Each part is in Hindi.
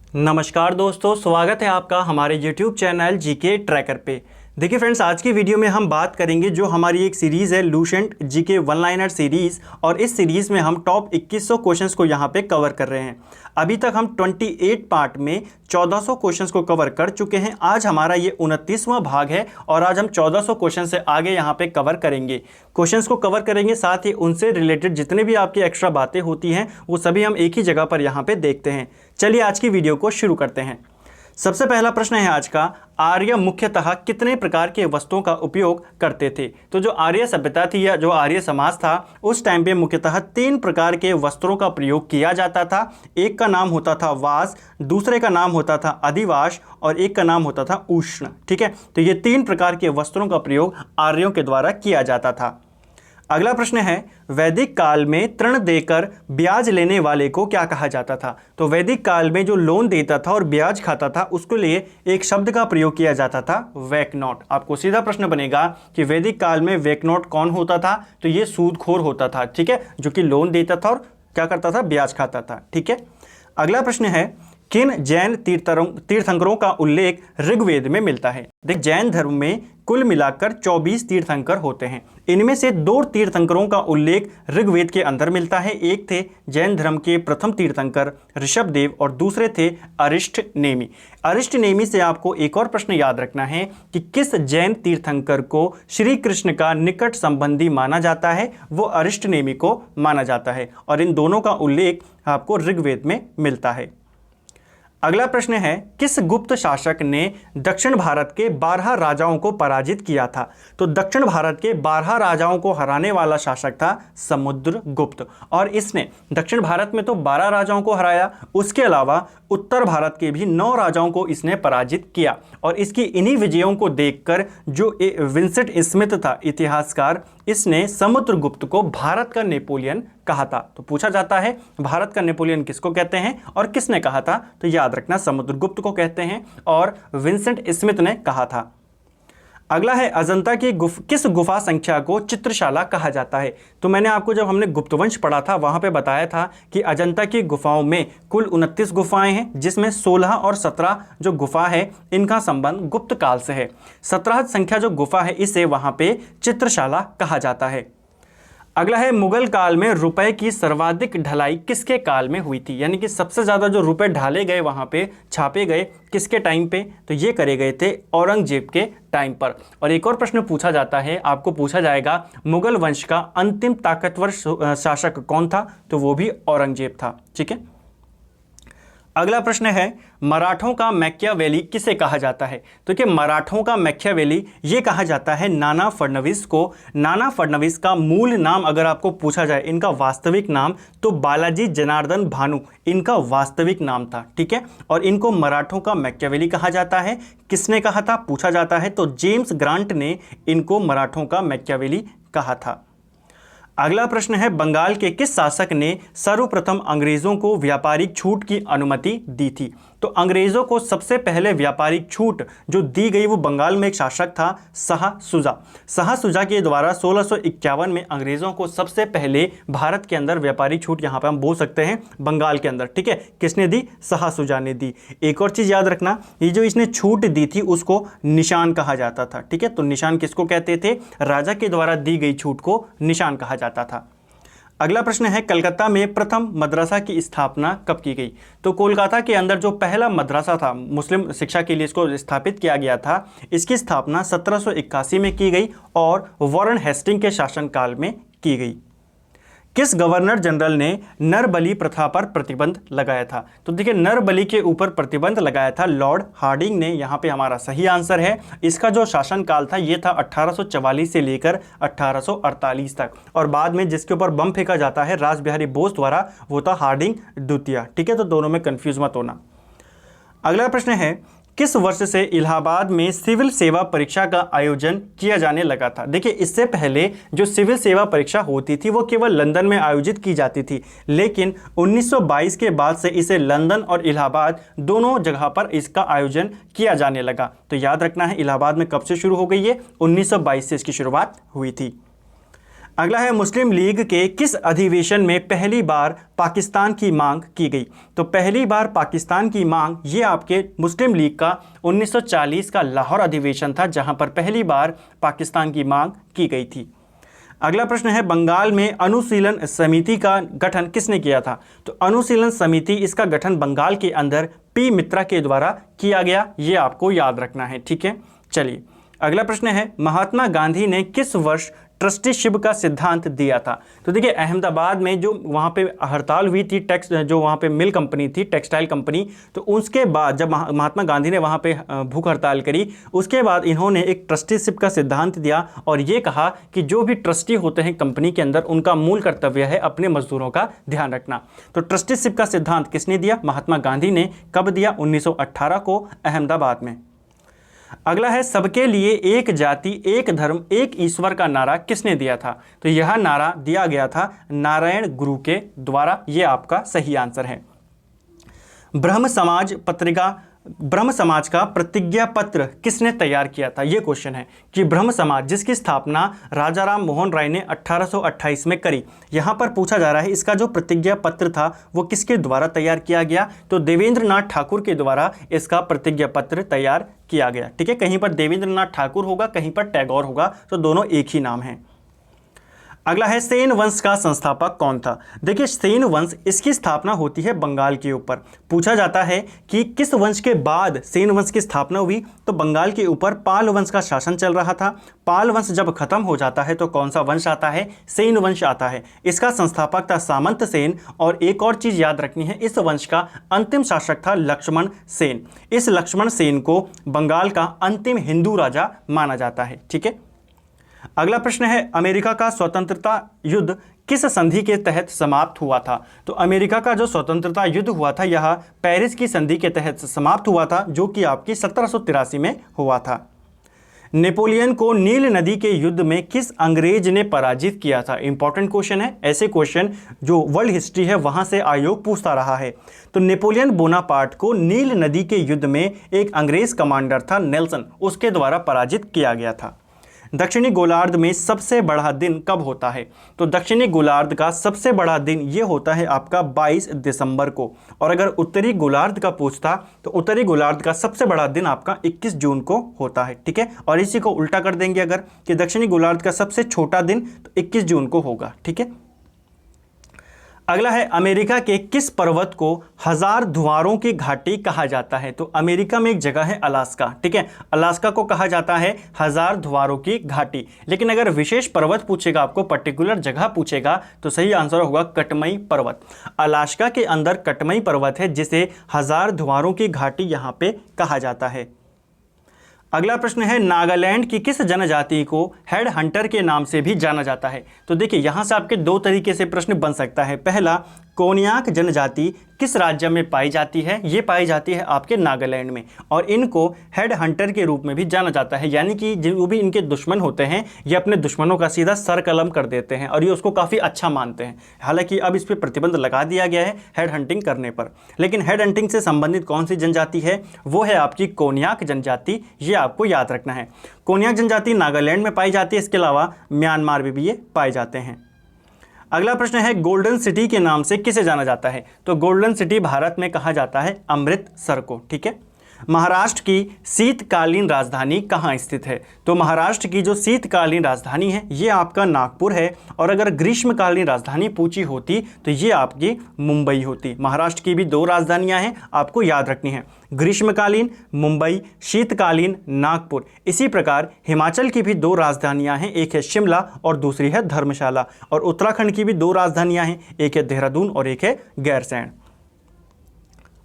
नमस्कार दोस्तों, स्वागत है आपका हमारे YouTube चैनल जीके ट्रैकर पे। देखिए फ्रेंड्स, आज की वीडियो में हम बात करेंगे जो हमारी एक सीरीज़ है Lucent GK one liner series, और इस सीरीज़ में हम टॉप 2100 क्वेश्चंस को यहाँ पे कवर कर रहे हैं। अभी तक हम 28 पार्ट में 1400 क्वेश्चंस को कवर कर चुके हैं। आज हमारा ये 29वां भाग है और आज हम 1400 क्वेश्चन से आगे यहाँ पे कवर करेंगे। क्वेश्चंस को कवर करेंगे, साथ ही उनसे रिलेटेड जितने भी आपकी एक्स्ट्रा बातें होती हैं वो सभी हम एक ही जगह पर यहाँ पे देखते हैं। चलिए आज की वीडियो को शुरू करते हैं। सबसे पहला प्रश्न है आज का, आर्य मुख्यतः कितने प्रकार के वस्त्रों का उपयोग करते थे? तो जो आर्य सभ्यता थी या जो आर्य समाज था उस टाइम पे मुख्यतः 3 प्रकार के वस्त्रों का प्रयोग किया जाता था। एक का नाम होता था वास, दूसरे का नाम होता था अधिवास और एक का नाम होता था उष्ण। ठीक है, तो ये 3 प्रकार के वस्त्रों का प्रयोग आर्यों के द्वारा किया जाता था। अगला प्रश्न है, वैदिक काल में ऋण देकर ब्याज लेने वाले को क्या कहा जाता था? तो वैदिक काल में जो लोन देता था और ब्याज खाता था उसके लिए एक शब्द का प्रयोग किया जाता था, वैकनॉट। आपको सीधा प्रश्न बनेगा कि वैदिक काल में वैकनॉट कौन होता था? तो ये सूदखोर होता था, ठीक है, जो कि लोन देता था और क्या करता था, ब्याज खाता था। ठीक है, अगला प्रश्न है, किन जैन तीर्थंकरों का उल्लेख ऋग्वेद में मिलता है? देख, जैन धर्म में कुल मिलाकर 24 तीर्थंकर होते हैं। इनमें से 2 तीर्थंकरों का उल्लेख ऋग्वेद के अंदर मिलता है। एक थे जैन धर्म के प्रथम तीर्थंकर ऋषभदेव और दूसरे थे अरिष्ट नेमि। अरिष्ट नेमि से आपको एक और प्रश्न याद रखना है कि किस जैन तीर्थंकर को श्री कृष्ण का निकट संबंधी माना जाता है? वो अरिष्ट नेमि को माना जाता है और इन दोनों का उल्लेख आपको ऋग्वेद में मिलता है। अगला प्रश्न है, किस गुप्त शासक ने दक्षिण भारत के 12 राजाओं को पराजित किया था? तो दक्षिण भारत के 12 राजाओं को हराने वाला शासक था समुद्रगुप्त, और इसने दक्षिण भारत में तो 12 राजाओं को हराया, उसके अलावा उत्तर भारत के भी 9 राजाओं को इसने पराजित किया। और इसकी इन्हीं विजयों को देखकर जो विंसेंट स्मिथ था इतिहासकार, इसने समुद्रगुप्त को भारत का नेपोलियन कहा था। तो पूछा जाता है भारत का नेपोलियन किसको कहते हैं और किसने कहा था? तो याद रखना, समुद्रगुप्त को कहते हैं और विंसेंट स्मिथ ने कहा था। अगला है, अजंता की किस गुफा संख्या को चित्रशाला कहा जाता है? तो मैंने आपको जब हमने गुप्तवंश पढ़ा था वहां पे बताया था कि अजंता की गुफाओं में कुल 29 गुफाएं हैं, जिसमें 16 और 17 जो गुफा है इनका संबंध गुप्त काल से है। 17 संख्या जो गुफा है इसे वहां पे चित्रशाला कहा जाता है। अगला है, मुगल काल में रुपए की सर्वाधिक ढलाई किसके काल में हुई थी? यानी कि सबसे ज़्यादा जो रुपए ढाले गए वहाँ पे, छापे गए, किसके टाइम पे? तो ये करे गए थे औरंगजेब के टाइम पर। और एक और प्रश्न पूछा जाता है, आपको पूछा जाएगा मुगल वंश का अंतिम ताकतवर शासक कौन था? तो वो भी औरंगजेब था। ठीक है, अगला प्रश्न है, मराठों का मैकियावेली किसे कहा जाता है? तो कि मराठों का मैकियावेली ये कहा जाता है नाना फडणवीस को। नाना फडणवीस का मूल नाम अगर आपको पूछा जाए, इनका वास्तविक नाम, तो बालाजी जनार्दन भानु इनका वास्तविक नाम था। ठीक है, और इनको मराठों का मैकियावेली कहा जाता है। किसने कहा था पूछा जाता है, तो जेम्स ग्रांट ने इनको मराठों का मैकियावेली कहा था। अगला प्रश्न है, बंगाल के किस शासक ने सर्वप्रथम अंग्रेजों को व्यापारिक छूट की अनुमति दी थी? तो अंग्रेजों को सबसे पहले व्यापारिक छूट जो दी गई वो बंगाल में एक शासक था, शाह शुजा। शाह शुजा के द्वारा 1651 में अंग्रेजों को सबसे पहले भारत के अंदर व्यापारिक छूट, यहाँ पे हम बोल सकते हैं बंगाल के अंदर। ठीक है, किसने दी? शाह शुजा ने दी। एक और चीज़ याद रखना, ये जो इसने छूट दी थी उसको निशान कहा जाता था। ठीक है, तो निशान किसको कहते थे? राजा के द्वारा दी गई छूट को निशान कहा जाता था। अगला प्रश्न है, कलकत्ता में प्रथम मदरसा की स्थापना कब की गई? तो कोलकाता के अंदर जो पहला मदरसा था मुस्लिम शिक्षा के लिए, इसको स्थापित किया गया था, इसकी स्थापना 1781 में की गई और वॉरेन हेस्टिंग के शासनकाल में की गई। किस गवर्नर जनरल ने नरबली प्रथा पर प्रतिबंध लगाया था? तो देखिए, नरबली के ऊपर प्रतिबंध लगाया था लॉर्ड हार्डिंग ने। यहाँ पे हमारा सही आंसर है। इसका जो शासनकाल था ये था 1844 से लेकर 1848 तक, और बाद में जिसके ऊपर बम फेंका जाता है रासबिहारी बोस द्वारा, वो था हार्डिंग द्वितीय। ठीक है, तो दोनों में कंफ्यूज मत होना। अगला प्रश्न है, किस वर्ष से इलाहाबाद में सिविल सेवा परीक्षा का आयोजन किया जाने लगा था? देखिए, इससे पहले जो सिविल सेवा परीक्षा होती थी वो केवल लंदन में आयोजित की जाती थी, लेकिन 1922 के बाद से इसे लंदन और इलाहाबाद दोनों जगह पर इसका आयोजन किया जाने लगा। तो याद रखना है, इलाहाबाद में कब से शुरू हो गई है? 1922 से इसकी शुरुआत हुई थी। अगला है मुस्लिम लीग के किस अधिवेशन में पहली बार पाकिस्तान की मांग की गई। तो पहली बार पाकिस्तान की मांग ये आपके मुस्लिम लीग का 1940 का लाहौर अधिवेशन था, जहां पर पहली बार पाकिस्तान की मांग की गई थी। अगला प्रश्न है बंगाल में अनुशीलन समिति का गठन किसने किया था। तो अनुशीलन समिति इसका गठन बंगाल के अंदर पी मित्रा के द्वारा किया गया, ये आपको याद रखना है, ठीक है। चलिए अगला प्रश्न है महात्मा गांधी ने किस वर्ष ट्रस्टीशिप का सिद्धांत दिया था। तो देखिए अहमदाबाद में जो वहाँ पे हड़ताल हुई थी, जो वहाँ पे मिल कंपनी थी, टेक्सटाइल कंपनी, तो उसके बाद जब महात्मा गांधी ने वहाँ पे भूख हड़ताल करी, उसके बाद इन्होंने एक ट्रस्टीशिप का सिद्धांत दिया और ये कहा कि जो भी ट्रस्टी होते हैं कंपनी के अंदर, उनका मूल कर्तव्य है अपने मजदूरों का ध्यान रखना। तो ट्रस्टीशिप का सिद्धांत किसने दिया? महात्मा गांधी ने। कब दिया? 1918 को अहमदाबाद में। अगला है सबके लिए एक जाति एक धर्म एक ईश्वर का नारा किसने दिया था। तो यह नारा दिया गया था नारायण गुरु के द्वारा, यह आपका सही आंसर है। ब्रह्म समाज का प्रतिज्ञा पत्र किसने तैयार किया था। यह क्वेश्चन है कि ब्रह्म समाज जिसकी स्थापना राजा राम मोहन राय ने 1828 में करी, यहां पर पूछा जा रहा है इसका जो प्रतिज्ञा पत्र था वो किसके द्वारा तैयार किया गया। तो देवेंद्रनाथ ठाकुर के द्वारा इसका प्रतिज्ञा पत्र तैयार किया गया, ठीक है। कहीं पर देवेंद्रनाथ ठाकुर होगा, कहीं पर टैगोर होगा, तो दोनों एक ही नाम है। अगला है सेन वंश का संस्थापक कौन था। देखिए सेन वंश इसकी स्थापना होती है बंगाल के ऊपर। पूछा जाता है कि किस वंश के बाद सेन वंश की स्थापना हुई, तो बंगाल के ऊपर पाल वंश का शासन चल रहा था। पाल वंश जब खत्म हो जाता है तो कौन सा वंश आता है? सेन वंश आता है। इसका संस्थापक था सामंत सेन। और एक और चीज याद रखनी है, इस वंश का अंतिम शासक था लक्ष्मण सेन। इस लक्ष्मण सेन को बंगाल का अंतिम हिंदू राजा माना जाता है, ठीक है। अगला प्रश्न है अमेरिका का स्वतंत्रता युद्ध किस संधि के तहत समाप्त हुआ था। तो अमेरिका का जो स्वतंत्रता युद्ध हुआ था यह पेरिस की संधि के तहत समाप्त हुआ था, जो कि आपकी 1783 में हुआ था। नेपोलियन को नील नदी के युद्ध में किस अंग्रेज ने पराजित किया था। इंपॉर्टेंट क्वेश्चन है, ऐसे क्वेश्चन जो वर्ल्ड हिस्ट्री है वहां से आयोग पूछता रहा है। तो नेपोलियन बोनापार्ट को नील नदी के युद्ध में एक अंग्रेज कमांडर था नेल्सन, उसके द्वारा पराजित किया गया था। दक्षिणी गोलार्ध में सबसे बड़ा दिन कब होता है। तो दक्षिणी गोलार्ध का सबसे बड़ा दिन ये होता है आपका 22 दिसंबर को। और अगर उत्तरी गोलार्ध का पूछता तो उत्तरी गोलार्ध का सबसे बड़ा दिन आपका 21 जून को होता है, ठीक है। और इसी को उल्टा कर देंगे अगर, कि दक्षिणी गोलार्ध का सबसे छोटा दिन तो 21 जून को होगा, ठीक है। अगला है अमेरिका के किस पर्वत को हजार धुआरों की घाटी कहा जाता है। तो अमेरिका में एक जगह है अलास्का, ठीक है। अलास्का को कहा जाता है हजार धुआरों की घाटी। लेकिन अगर विशेष पर्वत पूछेगा, आपको पर्टिकुलर जगह पूछेगा, तो सही आंसर होगा कटमई पर्वत। अलास्का के अंदर कटमई पर्वत है जिसे हजार धुआरों की घाटी यहां पे कहा जाता है। अगला प्रश्न है नागालैंड की किस जनजाति को हेड हंटर के नाम से भी जाना जाता है। तो देखिए यहां से आपके दो तरीके से प्रश्न बन सकता है। पहला, कोन्याक जनजाति किस राज्य में पाई जाती है। ये पाई जाती है आपके नागालैंड में, और इनको हेड हंटर के रूप में भी जाना जाता है। यानी कि जो भी इनके दुश्मन होते हैं ये अपने दुश्मनों का सीधा सर कलम कर देते हैं और ये उसको काफ़ी अच्छा मानते हैं। हालांकि अब इस पर प्रतिबंध लगा दिया गया है हेड हंटिंग करने पर, लेकिन हेड हंटिंग से संबंधित कौन सी जनजाति है, वो है आपकी कोन्याक जनजाति। ये आपको याद रखना है। कोन्याक जनजाति नागालैंड में पाई जाती है, इसके अलावा म्यांमार में भी ये पाए जाते हैं। अगला प्रश्न है गोल्डन सिटी के नाम से किसे जाना जाता है। तो गोल्डन सिटी भारत में कहा जाता है अमृतसर को, ठीक है। महाराष्ट्र की शीतकालीन राजधानी कहाँ स्थित है। तो महाराष्ट्र की जो शीतकालीन राजधानी है ये आपका नागपुर है। और अगर ग्रीष्मकालीन राजधानी पूछी होती तो ये आपकी मुंबई होती। महाराष्ट्र की भी दो राजधानियां हैं, आपको याद रखनी है, ग्रीष्मकालीन मुंबई, शीतकालीन नागपुर। इसी प्रकार हिमाचल की भी दो राजधानियां हैं, एक है शिमला और दूसरी है धर्मशाला। और उत्तराखंड की भी दो राजधानियां हैं, एक है देहरादून और एक है गैरसैंण।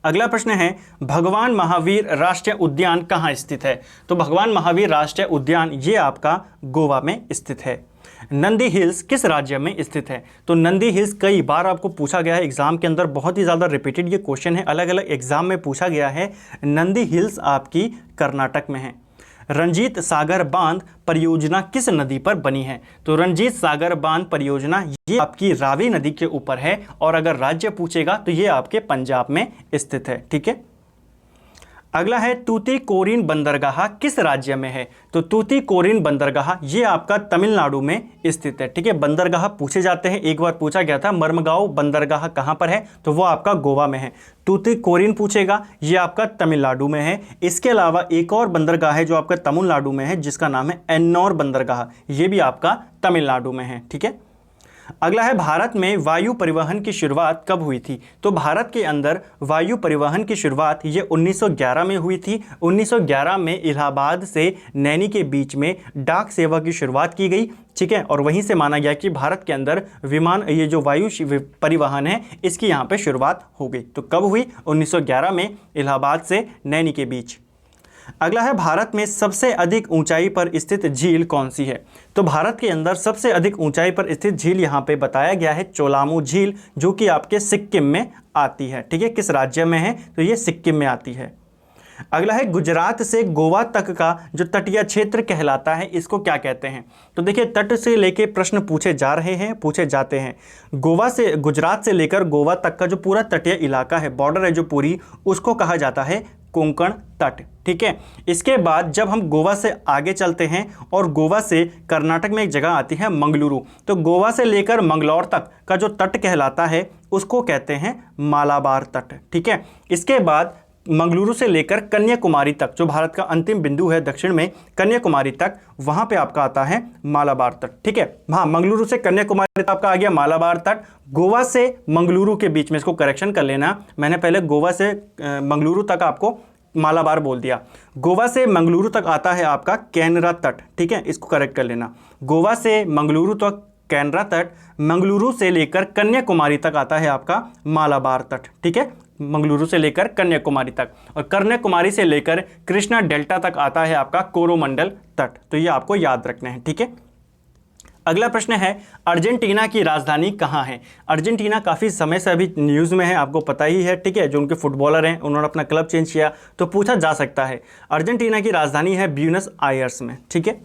अगला प्रश्न है भगवान महावीर राष्ट्रीय उद्यान कहाँ स्थित है। तो भगवान महावीर राष्ट्रीय उद्यान ये आपका गोवा में स्थित है। नंदी हिल्स किस राज्य में स्थित है। तो नंदी हिल्स कई बार आपको पूछा गया है एग्जाम के अंदर, बहुत ही ज़्यादा रिपीटेड ये क्वेश्चन है, अलग अलग एग्जाम में पूछा गया है। नंदी हिल्स आपकी कर्नाटक में है। रंजीत सागर बांध परियोजना किस नदी पर बनी है। तो रंजीत सागर बांध परियोजना ये आपकी रावी नदी के ऊपर है। और अगर राज्य पूछेगा तो ये आपके पंजाब में स्थित है, ठीक है। अगला है तूतीकोरिन बंदरगाह किस राज्य में है? तो तूतीकोरिन बंदरगाह ये आपका तमिलनाडु में स्थित है। ठीक है, बंदरगाह पूछे जाते हैं, एक बार पूछा गया था मर्मगांव बंदरगाह कहाँ पर है, तो वो आपका गोवा में है। तूतीकोरिन पूछेगा, ये आपका तमिलनाडु में है। इसके अलावा एक और बंदरगाह है जो आपका तमिलनाडु में है, जिसका नाम है एन्नौर बंदरगाह, ये भी आपका तमिलनाडु में है। ठीक है, अगला है भारत में वायु परिवहन की शुरुआत कब हुई थी? तो भारत के अंदर वायु परिवहन की शुरुआत ये 1911 में हुई थी। 1911 में इलाहाबाद से नैनी के बीच में डाक सेवा की शुरुआत की गई। ठीक है, और वहीं से माना गया कि भारत के अंदर विमान, ये जो वायु परिवहन है, इसकी यहाँ पे शुरुआत हो गई। तो कब हुई? 1911 में इलाहाबाद से नैनी के बीच। अगला है भारत में सबसे अधिक ऊंचाई पर स्थित झील कौन सी है? तो भारत के अंदर सबसे अधिक ऊंचाई पर स्थित झील यहाँ पे बताया गया है चोलामू झील, जो कि आपके सिक्किम में आती है। ठीक है, किस राज्य में है? तो ये सिक्किम में आती है। अगला है गुजरात से गोवा तक का जो तटीय क्षेत्र कहलाता है, इसको क्या कहते हैं? तो देखिए, तट से लेके प्रश्न पूछे जाते हैं। गोवा से, गुजरात से लेकर गोवा तक का जो पूरा तटीय इलाका है, बॉर्डर है जो पूरी, उसको कहा जाता है कोंकण तट। ठीक है, इसके बाद जब हम गोवा से आगे चलते हैं और गोवा से कर्नाटक में एक जगह आती है मंगलुरु, तो गोवा से लेकर मंगलौर तक का जो तट कहलाता है उसको कहते हैं मालाबार तट। ठीक है, इसके बाद मंगलुरु से लेकर कन्याकुमारी तक, जो भारत का अंतिम बिंदु है दक्षिण में, कन्याकुमारी तक, वहां पे आपका आता है मालाबार तट। ठीक है, हाँ, मंगलुरु से कन्याकुमारी तक आपका आ गया मालाबार तट। गोवा से मंगलुरु के बीच में, इसको करेक्शन कर लेना, मैंने पहले गोवा से मंगलुरु तक आपको मालाबार बोल दिया। गोवा से मंगलुरु तक आता है आपका कैनरा तट। ठीक है, इसको करेक्ट कर लेना, गोवा से मंगलुरु तक कैनरा तट, मंगलुरु से लेकर कन्याकुमारी तक आता है आपका मालाबार तट। ठीक है, मंगलुरु से लेकर कन्याकुमारी तक, और कन्याकुमारी से लेकर कृष्णा डेल्टा तक आता है आपका कोरोमंडल तट। तो ये आपको याद रखना है। ठीक है, अगला प्रश्न है अर्जेंटीना की राजधानी कहाँ है? अर्जेंटीना काफ़ी समय से अभी न्यूज़ में है, आपको पता ही है। ठीक है, जो उनके फुटबॉलर हैं उन्होंने अपना क्लब चेंज किया, तो पूछा जा सकता है। अर्जेंटीना की राजधानी है ब्यूनस आयर्स में। ठीक है,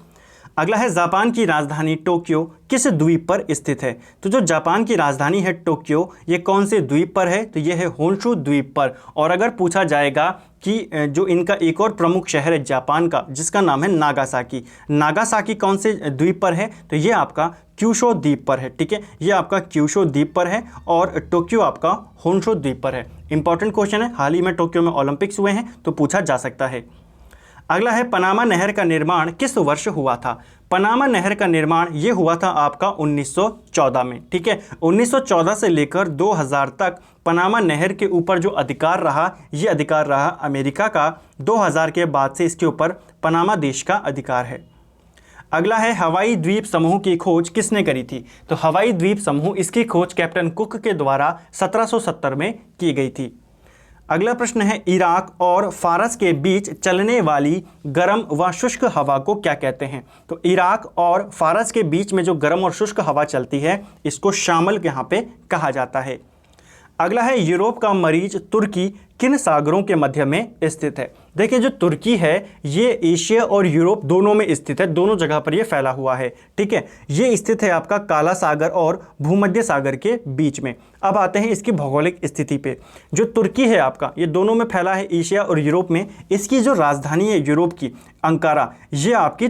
अगला है जापान की राजधानी टोक्यो किस द्वीप पर स्थित है? तो जो जापान की राजधानी है टोक्यो, ये कौन से द्वीप पर है? तो ये है होन्शु द्वीप पर। और अगर पूछा जाएगा कि जो इनका एक और प्रमुख शहर है जापान का, जिसका नाम है नागासाकी, नागासाकी कौन से द्वीप पर है? तो ये आपका क्यूशो द्वीप पर है। ठीक है, ये आपका क्यूशो द्वीप पर है, और टोक्यो आपका होन्शु द्वीप पर है। इंपॉर्टेंट क्वेश्चन है, हाल ही में टोक्यो में ओलंपिक्स हुए हैं, तो पूछा जा सकता है। अगला है पनामा नहर का निर्माण किस वर्ष हुआ था? पनामा नहर का निर्माण ये हुआ था आपका 1914 में। ठीक है, 1914 से लेकर 2000 तक पनामा नहर के ऊपर जो अधिकार रहा, ये अधिकार रहा अमेरिका का। 2000 के बाद से इसके ऊपर पनामा देश का अधिकार है। अगला है हवाई द्वीप समूह की खोज किसने करी थी? तो हवाई द्वीप समूह, इसकी खोज कैप्टन कुक के द्वारा 1770 में की गई थी। अगला प्रश्न है इराक और फारस के बीच चलने वाली गर्म व शुष्क हवा को क्या कहते हैं? तो इराक और फारस के बीच में जो गर्म और शुष्क हवा चलती है, इसको शामल यहाँ पे कहा जाता है। अगला है यूरोप का मरीज तुर्की किन सागरों के मध्य में स्थित है? देखिए, जो तुर्की है ये एशिया और यूरोप दोनों में स्थित है, दोनों जगह पर ये फैला हुआ है। ठीक है, ये स्थित है आपका काला सागर और भूमध्य सागर के बीच में। अब आते हैं इसकी भौगोलिक स्थिति पे। जो तुर्की है आपका, ये दोनों में फैला है, एशिया और यूरोप में। इसकी जो राजधानी है यूरोप की, अंकारा, ये आपकी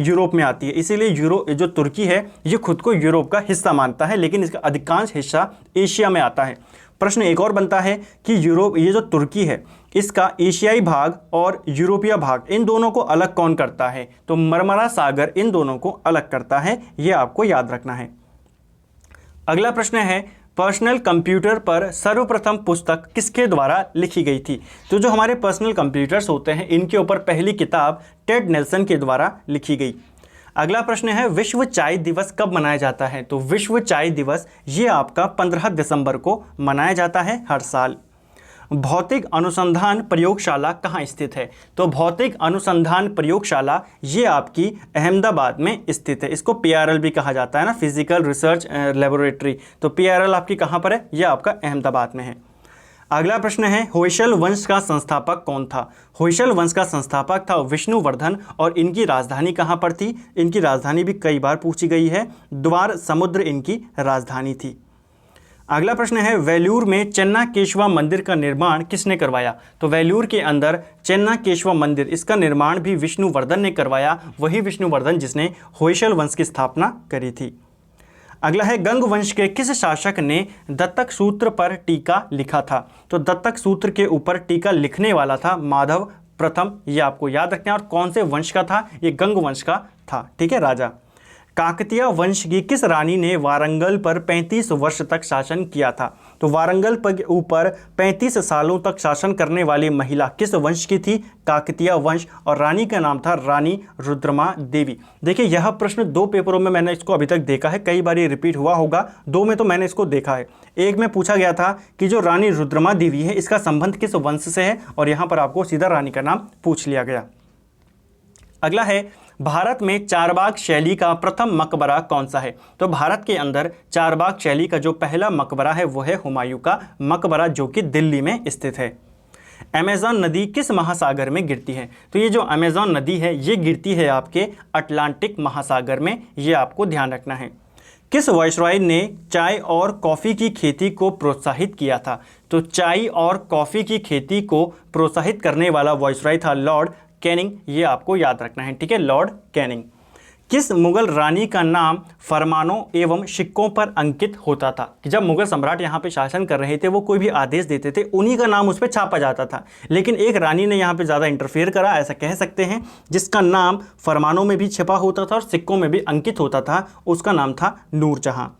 यूरोप में आती है। इसीलिए जो तुर्की है ये खुद को यूरोप का हिस्सा मानता है, लेकिन इसका अधिकांश हिस्सा एशिया में आता है। प्रश्न एक और बनता है कि यूरोप, ये जो तुर्की है, इसका एशियाई भाग और यूरोपीय भाग, इन दोनों को अलग कौन करता है? तो मरमरा सागर इन दोनों को अलग करता है, ये आपको याद रखना है। अगला प्रश्न है पर्सनल कंप्यूटर पर सर्वप्रथम पुस्तक किसके द्वारा लिखी गई थी? तो जो हमारे पर्सनल कंप्यूटर्स होते हैं, इनके ऊपर पहली किताब टेड नेल्सन के द्वारा लिखी गई। अगला प्रश्न है विश्व चाय दिवस कब मनाया जाता है? तो विश्व चाय दिवस ये आपका 15 दिसंबर को मनाया जाता है हर साल। भौतिक अनुसंधान प्रयोगशाला कहाँ स्थित है? तो भौतिक अनुसंधान प्रयोगशाला ये आपकी अहमदाबाद में स्थित है। इसको PRL भी कहा जाता है ना, फिजिकल रिसर्च लेबोरेटरी। तो PRL आपकी कहाँ पर है? ये आपका अहमदाबाद में है। अगला प्रश्न है होयसल वंश का संस्थापक कौन था? होयसल वंश का संस्थापक था विष्णुवर्धन, और इनकी राजधानी कहाँ पर थी? इनकी राजधानी भी कई बार पूछी गई है, द्वार समुद्र इनकी राजधानी थी। अगला प्रश्न है वेलूर में चेन्नाकेशवा मंदिर का निर्माण किसने करवाया? तो वेलूर के अंदर चेन्नाकेशवा मंदिर, इसका निर्माण भी विष्णुवर्धन ने करवाया, वही विष्णुवर्धन जिसने होयसल वंश की स्थापना करी थी। अगला है गंग वंश के किस शासक ने दत्तक सूत्र पर टीका लिखा था? तो दत्तक सूत्र के ऊपर टीका लिखने वाला था माधव प्रथम, ये आपको याद रखना है। और कौन से वंश का था? ये गंग वंश का था, ठीक है, राजा। काकतीय वंश की किस रानी ने वारंगल पर 35 वर्ष तक शासन किया था? तो वारंगल पर ऊपर 35 सालों तक शासन करने वाली महिला किस वंश की थी? काकतीय वंश, और रानी का नाम था रानी रुद्रमा देवी। देखिए यह प्रश्न 2 पेपरों में मैंने इसको अभी तक देखा है, कई बार ये रिपीट हुआ होगा, 2 में तो मैंने इसको देखा है। एक में पूछा गया था कि जो रानी रुद्रमा देवी है इसका संबंध किस वंश से है, और यहाँ पर आपको सीधा रानी का नाम पूछ लिया गया। अगला है भारत में चारबाग शैली का प्रथम मकबरा कौन सा है? तो भारत के अंदर चारबाग शैली का जो पहला मकबरा है वो है हुमायूं का मकबरा, जो कि दिल्ली में स्थित है। अमेज़न नदी किस महासागर में गिरती है? तो ये जो अमेज़न नदी है ये गिरती है आपके अटलांटिक महासागर में, ये आपको ध्यान रखना है। किस वायसरॉय ने चाय और कॉफ़ी की खेती को प्रोत्साहित किया था? तो चाय और कॉफ़ी की खेती को प्रोत्साहित करने वाला वायसरॉय था लॉर्ड कैनिंग, ये आपको याद रखना है, ठीक है, लॉर्ड कैनिंग। किस मुगल रानी का नाम फरमानों एवं सिक्कों पर अंकित होता था? कि जब मुगल सम्राट यहाँ पे शासन कर रहे थे वो कोई भी आदेश देते थे उन्हीं का नाम उस पर छापा जाता था, लेकिन एक रानी ने यहाँ पे ज़्यादा इंटरफेयर करा, ऐसा कह सकते हैं, जिसका नाम फरमानों में भी छिपा होता था और सिक्कों में भी अंकित होता था, उसका नाम था नूरजहाँ।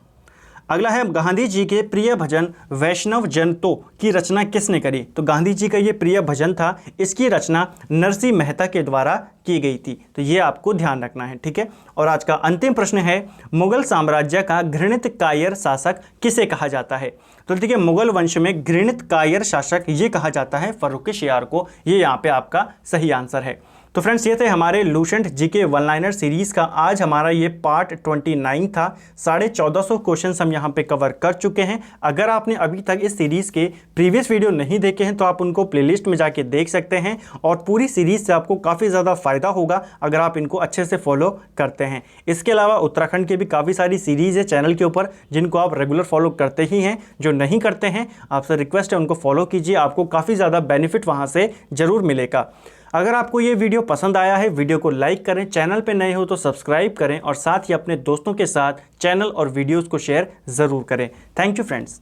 अगला है गांधी जी के प्रिय भजन वैष्णव जन तो की रचना किसने करी? तो गांधी जी का ये प्रिय भजन था, इसकी रचना नरसिंह मेहता के द्वारा की गई थी, तो ये आपको ध्यान रखना है, ठीक है। और आज का अंतिम प्रश्न है मुगल साम्राज्य का घृणित कायर शासक किसे कहा जाता है? तो देखिए मुगल वंश में घृणित कायर शासक ये कहा जाता है फर्रुखशियार को, ये यहाँ पे आपका सही आंसर है। तो फ्रेंड्स ये थे हमारे Lucent GK one liner series का आज हमारा ये पार्ट 29 था। 1450 क्वेश्चन हम यहाँ पे कवर कर चुके हैं। अगर आपने अभी तक इस सीरीज़ के प्रीवियस वीडियो नहीं देखे हैं तो आप उनको प्लेलिस्ट में जाके देख सकते हैं, और पूरी सीरीज़ से आपको काफ़ी ज़्यादा फ़ायदा होगा अगर आप इनको अच्छे से फॉलो करते हैं। इसके अलावा उत्तराखंड के भी काफ़ी सारी सीरीज़ है चैनल के ऊपर जिनको आप रेगुलर फॉलो करते ही हैं, जो नहीं करते हैं आपसे रिक्वेस्ट है उनको फॉलो कीजिए, आपको काफ़ी ज़्यादा बेनिफिट वहाँ से ज़रूर मिलेगा। अगर आपको ये वीडियो पसंद आया है वीडियो को लाइक करें, चैनल पे नए हो तो सब्सक्राइब करें, और साथ ही अपने दोस्तों के साथ चैनल और वीडियोस को शेयर ज़रूर करें। Thank you friends.